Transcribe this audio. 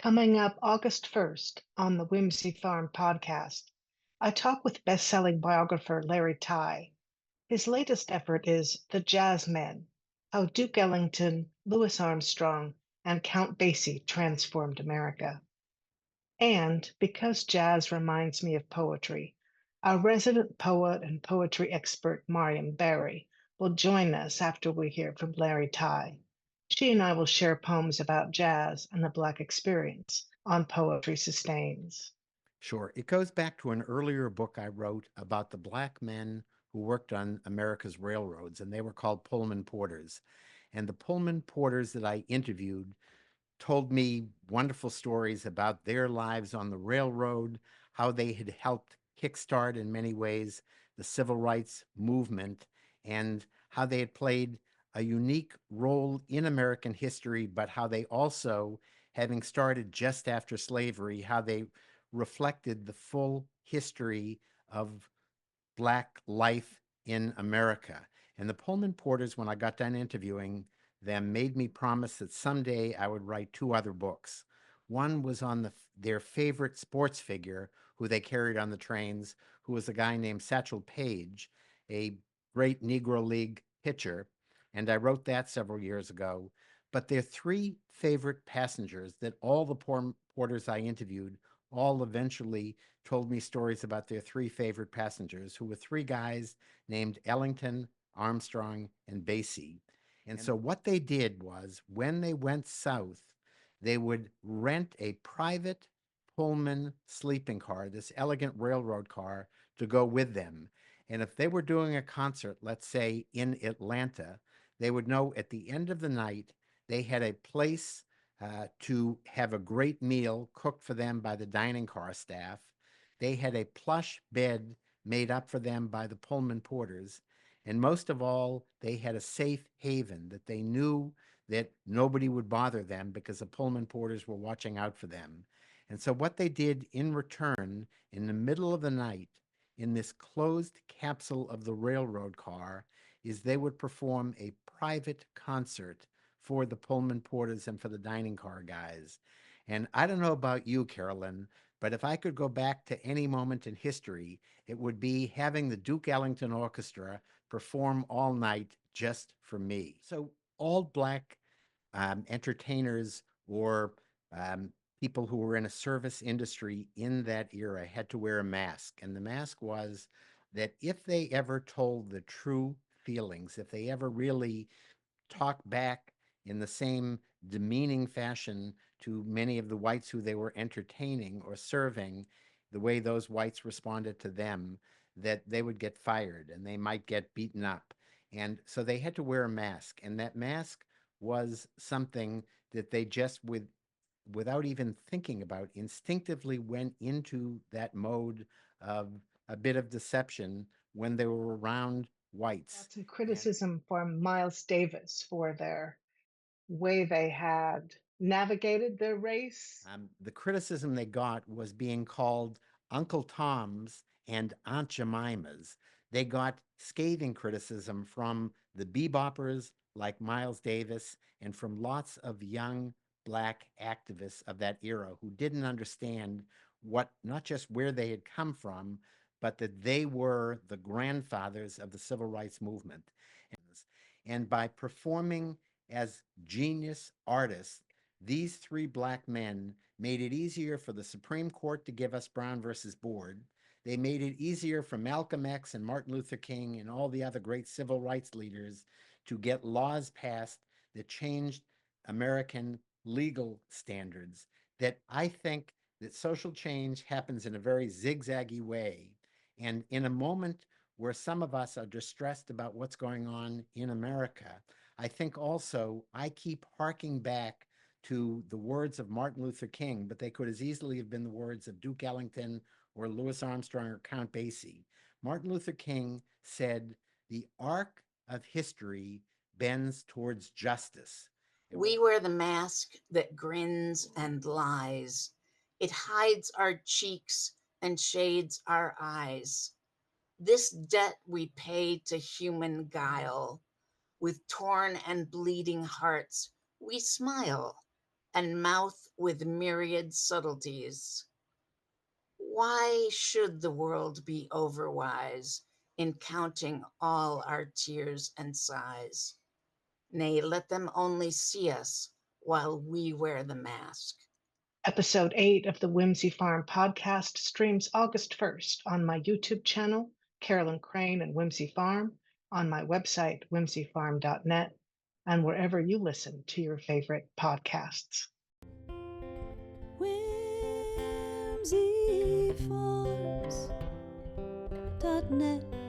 Coming up August 1st on the Whimsy Farm podcast, I talk with best-selling biographer Larry Tye. His latest effort is The Jazzmen: How Duke Ellington, Louis Armstrong, and Count Basie Transformed America. And because jazz reminds me of poetry, our resident poet and poetry expert Maryam Barrie will join us after we hear from Larry Tye. She and I will share poems about jazz and the Black experience on Poetry Sustains. Sure. It goes back to an earlier book I wrote about the black men who worked on America's railroads, and they were called Pullman Porters. And the Pullman Porters that I interviewed told me wonderful stories about their lives on the railroad, how they had helped kickstart in many ways the civil rights movement, and how they had played a unique role in American history, but how they also, having started just after slavery, how they reflected the full history of Black life in America. And the Pullman Porters, when I got done interviewing them, made me promise that someday I would write two other books. One was on their favorite sports figure who they carried on the trains, who was a guy named Satchel Paige, a great Negro League pitcher. And I wrote that several years ago. But their three favorite passengers that all the porters I interviewed all eventually told me stories about their three favorite passengers, who were three guys named Ellington, Armstrong, and Basie. And so what they did was when they went south, they would rent a private Pullman sleeping car, this elegant railroad car, to go with them. And if they were doing a concert, let's say in Atlanta, they would know at the end of the night they had a place to have a great meal cooked for them by the dining car staff. They had a plush bed made up for them by the Pullman porters. And most of all, they had a safe haven that they knew that nobody would bother them because the Pullman porters were watching out for them. And so, what they did in return, in the middle of the night, in this closed capsule of the railroad car, is they would perform a private concert for the Pullman porters and for the dining car guys. And I don't know about you, Carolyn, but if I could go back to any moment in history, it would be having the Duke Ellington Orchestra perform all night just for me. So, all black entertainers or people who were in a service industry in that era had to wear a mask. And the mask was that if they ever told the true feelings, if they ever really talked back in the same demeaning fashion to many of the whites who they were entertaining or serving, the way those whites responded to them, that they would get fired and they might get beaten up. And so they had to wear a mask. And that mask was something that they just without even thinking about instinctively went into that mode of a bit of deception when they were around whites. Got some And criticism from Miles Davis for their way they had navigated their race. The criticism they got was being called Uncle Tom's and Aunt Jemima's. They got scathing criticism from the beboppers like Miles Davis and from lots of young black activists of that era who didn't understand what, not just where they had come from, but that they were the grandfathers of the civil rights movement. And by performing as genius artists, these three black men made it easier for the Supreme Court to give us Brown versus Board. They made it easier for Malcolm X and Martin Luther King and all the other great civil rights leaders to get laws passed that changed American legal standards. That I think that social change happens in a very zigzaggy way. And in a moment where some of us are distressed about what's going on in America, I think also I keep harking back to the words of Martin Luther King, but they could as easily have been the words of Duke Ellington or Louis Armstrong or Count Basie. Martin Luther King said, "The arc of history bends towards justice." We wear the mask that grins and lies. It hides our cheeks and shades our eyes. This debt we pay to human guile. With torn and bleeding hearts, we smile and mouth with myriad subtleties. Why should the world be overwise in counting all our tears and sighs? Nay, let them only see us while we wear the mask. Episode 8 of the Whimsy Farm podcast streams August 1st on my YouTube channel, Carolyn Crane and Whimsy Farm, on my website, whimsyfarm.net, and wherever you listen to your favorite podcasts. whimsyfarms.net